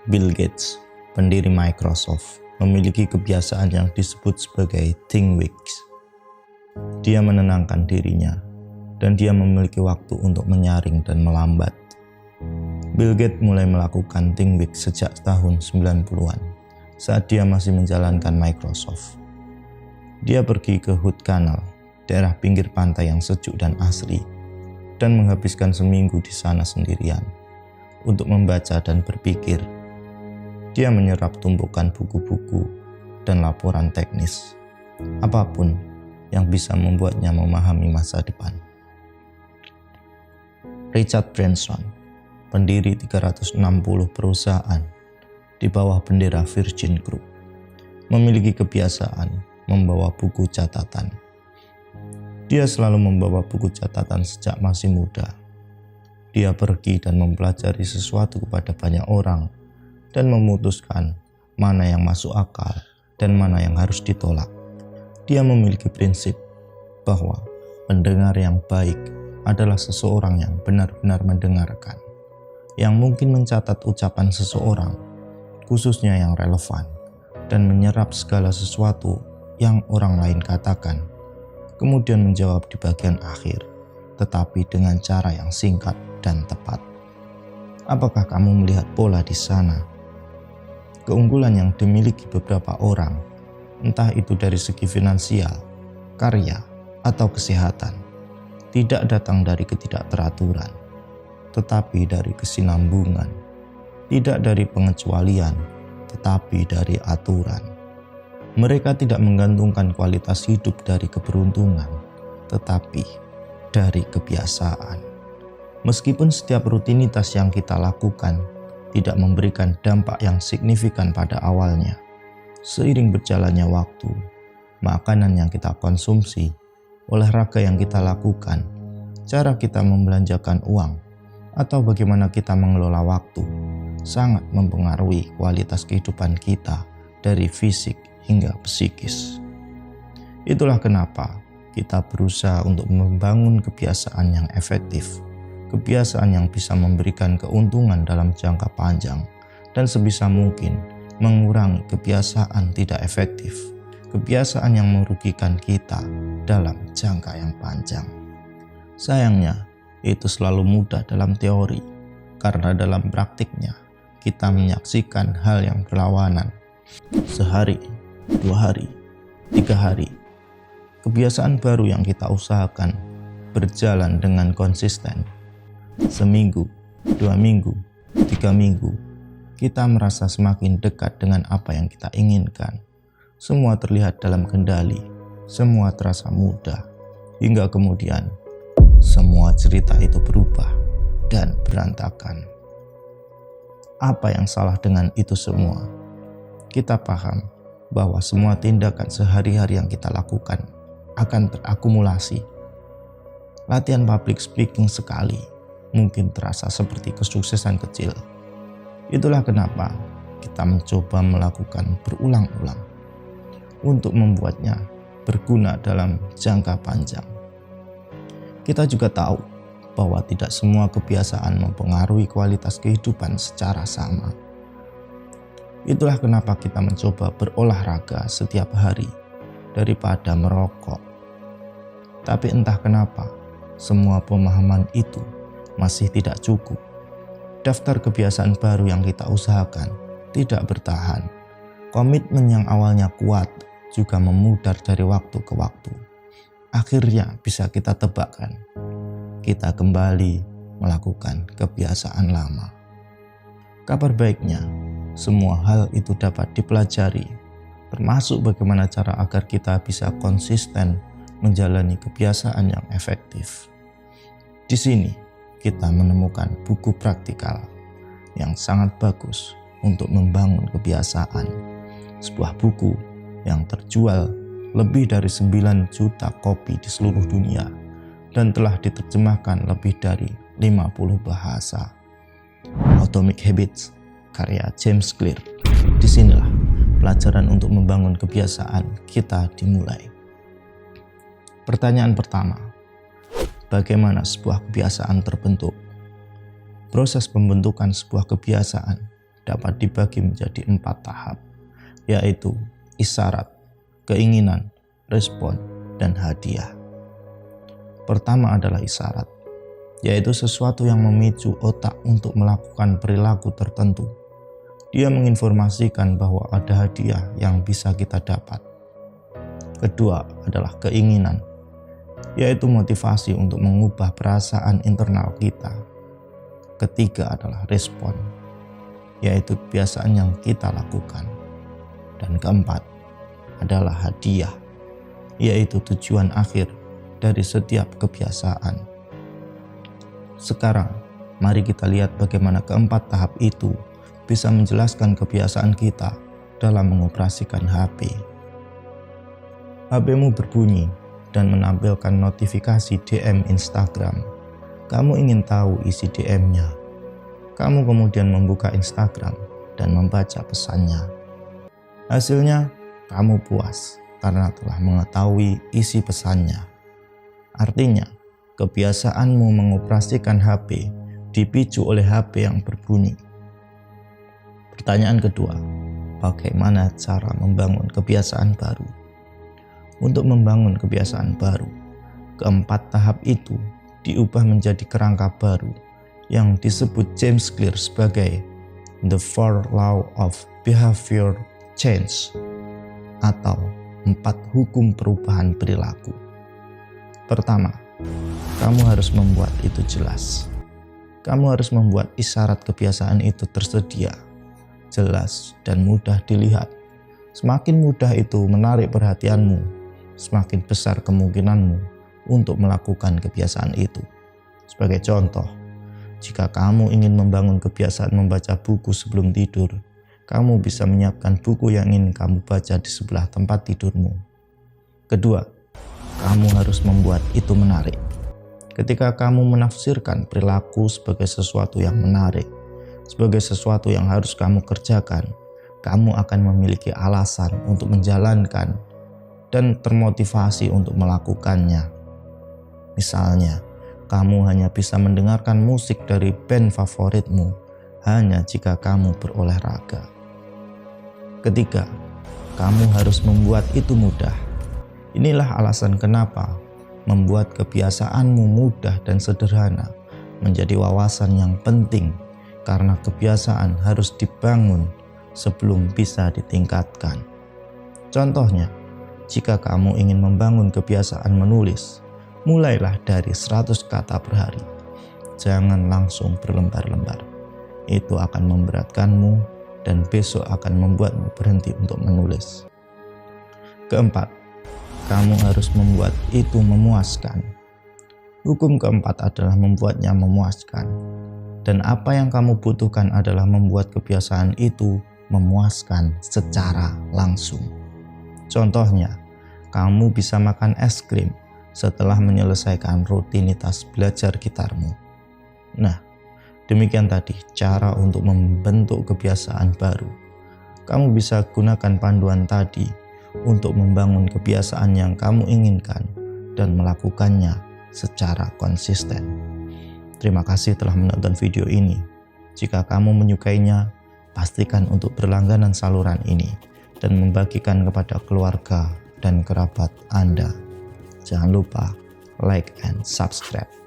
Bill Gates, pendiri Microsoft, memiliki kebiasaan yang disebut sebagai think weeks. Dia menenangkan dirinya, dan dia memiliki waktu untuk menyaring dan melambat. Bill Gates mulai melakukan think weeks sejak tahun 90-an, saat dia masih menjalankan Microsoft. Dia pergi ke Hood Canal, daerah pinggir pantai yang sejuk dan asri, dan menghabiskan seminggu di sana sendirian untuk membaca dan berpikir. Dia menyerap tumpukan buku-buku dan laporan teknis, apapun yang bisa membuatnya memahami masa depan. Richard Branson, pendiri 360 perusahaan di bawah bendera Virgin Group, memiliki kebiasaan membawa buku catatan. Dia selalu membawa buku catatan sejak masih muda. Dia pergi dan mempelajari sesuatu kepada banyak orang dan memutuskan mana yang masuk akal dan mana yang harus ditolak. Dia memiliki prinsip bahwa pendengar yang baik adalah seseorang yang benar-benar mendengarkan, yang mungkin mencatat ucapan seseorang, khususnya yang relevan, dan menyerap segala sesuatu yang orang lain katakan, kemudian menjawab di bagian akhir, tetapi dengan cara yang singkat dan tepat. Apakah kamu melihat pola di sana? Keunggulan yang dimiliki beberapa orang, entah itu dari segi finansial, karya, atau kesehatan, tidak datang dari ketidakteraturan, tetapi dari kesinambungan, tidak dari pengecualian, tetapi dari aturan. Mereka tidak menggantungkan kualitas hidup dari keberuntungan, tetapi dari kebiasaan. Meskipun setiap rutinitas yang kita lakukan tidak memberikan dampak yang signifikan pada awalnya, seiring berjalannya waktu, makanan yang kita konsumsi, olahraga yang kita lakukan, cara kita membelanjakan uang, atau bagaimana kita mengelola waktu, sangat mempengaruhi kualitas kehidupan kita dari fisik hingga psikis. Itulah kenapa kita berusaha untuk membangun kebiasaan yang efektif, kebiasaan yang bisa memberikan keuntungan dalam jangka panjang, dan sebisa mungkin mengurangi kebiasaan tidak efektif, kebiasaan yang merugikan kita dalam jangka yang panjang. Sayangnya, itu selalu mudah dalam teori, karena dalam praktiknya kita menyaksikan hal yang berlawanan. Sehari, 2 hari, 3 hari, kebiasaan baru yang kita usahakan berjalan dengan konsisten. Seminggu, 2 minggu, 3 minggu, kita merasa semakin dekat dengan apa yang kita inginkan. Semua terlihat dalam kendali, semua terasa mudah, hingga kemudian semua cerita itu berubah dan berantakan. Apa yang salah dengan itu semua? Kita paham bahwa semua tindakan sehari-hari yang kita lakukan akan terakumulasi. Latihan public speaking sekali mungkin terasa seperti kesuksesan kecil. Itulah kenapa kita mencoba melakukan berulang-ulang untuk membuatnya berguna dalam jangka panjang. Kita juga tahu bahwa tidak semua kebiasaan mempengaruhi kualitas kehidupan secara sama. Itulah kenapa kita mencoba berolahraga setiap hari daripada merokok. Tapi entah kenapa, semua pemahaman itu masih tidak cukup. Daftar kebiasaan baru yang kita usahakan tidak bertahan. Komitmen yang awalnya kuat juga memudar dari waktu ke waktu. Akhirnya bisa kita tebakkan. Kita kembali melakukan kebiasaan lama. Kabar baiknya, semua hal itu dapat dipelajari, termasuk bagaimana cara agar kita bisa konsisten menjalani kebiasaan yang efektif. Di sini, kita menemukan buku praktikal yang sangat bagus untuk membangun kebiasaan. Sebuah buku yang terjual lebih dari 9 juta kopi di seluruh dunia dan telah diterjemahkan lebih dari 50 bahasa. Atomic Habits, karya James Clear. Disinilah pelajaran untuk membangun kebiasaan kita dimulai. Pertanyaan pertama, bagaimana sebuah kebiasaan terbentuk? Proses pembentukan sebuah kebiasaan dapat dibagi menjadi 4 tahap, yaitu isyarat, keinginan, respon, dan hadiah. Pertama adalah isyarat, yaitu sesuatu yang memicu otak untuk melakukan perilaku tertentu. Dia menginformasikan bahwa ada hadiah yang bisa kita dapat. Kedua adalah keinginan, yaitu motivasi untuk mengubah perasaan internal kita. Ketiga adalah respon, yaitu kebiasaan yang kita lakukan. Dan keempat adalah hadiah, yaitu tujuan akhir dari setiap kebiasaan. Sekarang, mari kita lihat bagaimana keempat tahap itu bisa menjelaskan kebiasaan kita dalam mengoperasikan HP. HP-mu berbunyi dan menampilkan notifikasi DM Instagram. Kamu ingin tahu isi DM-nya. Kamu kemudian membuka Instagram dan membaca pesannya. Hasilnya, kamu puas karena telah mengetahui isi pesannya. Artinya, kebiasaanmu mengoperasikan HP dipicu oleh HP yang berbunyi. Pertanyaan kedua, bagaimana cara membangun kebiasaan baru? Untuk membangun kebiasaan baru, keempat tahap itu diubah menjadi kerangka baru yang disebut James Clear sebagai The 4 Law of Behavior Change atau 4 hukum perubahan perilaku. Pertama, kamu harus membuat itu jelas. Kamu harus membuat isyarat kebiasaan itu tersedia, jelas, dan mudah dilihat. Semakin mudah itu menarik perhatianmu, semakin besar kemungkinanmu untuk melakukan kebiasaan itu. Sebagai contoh, jika kamu ingin membangun kebiasaan membaca buku sebelum tidur, kamu bisa menyiapkan buku yang ingin kamu baca di sebelah tempat tidurmu. Kedua, kamu harus membuat itu menarik. Ketika kamu menafsirkan perilaku sebagai sesuatu yang menarik, sebagai sesuatu yang harus kamu kerjakan, kamu akan memiliki alasan untuk menjalankan dan termotivasi untuk melakukannya. Misalnya, kamu hanya bisa mendengarkan musik dari band favoritmu hanya jika kamu berolahraga. Ketiga, kamu harus membuat itu mudah. Inilah alasan kenapa membuat kebiasaanmu mudah dan sederhana menjadi wawasan yang penting, karena kebiasaan harus dibangun sebelum bisa ditingkatkan. Contohnya, jika kamu ingin membangun kebiasaan menulis, mulailah dari 100 kata per hari. Jangan langsung berlembar-lembar. Itu akan memberatkanmu dan besok akan membuatmu berhenti untuk menulis. Keempat, kamu harus membuat itu memuaskan. Hukum keempat adalah membuatnya memuaskan. Dan apa yang kamu butuhkan adalah membuat kebiasaan itu memuaskan secara langsung. Contohnya, kamu bisa makan es krim setelah menyelesaikan rutinitas belajar gitarmu. Nah, demikian tadi cara untuk membentuk kebiasaan baru. Kamu bisa gunakan panduan tadi untuk membangun kebiasaan yang kamu inginkan dan melakukannya secara konsisten. Terima kasih telah menonton video ini. Jika kamu menyukainya, pastikan untuk berlangganan saluran ini dan membagikan kepada keluarga dan kerabat Anda. Jangan lupa like and subscribe.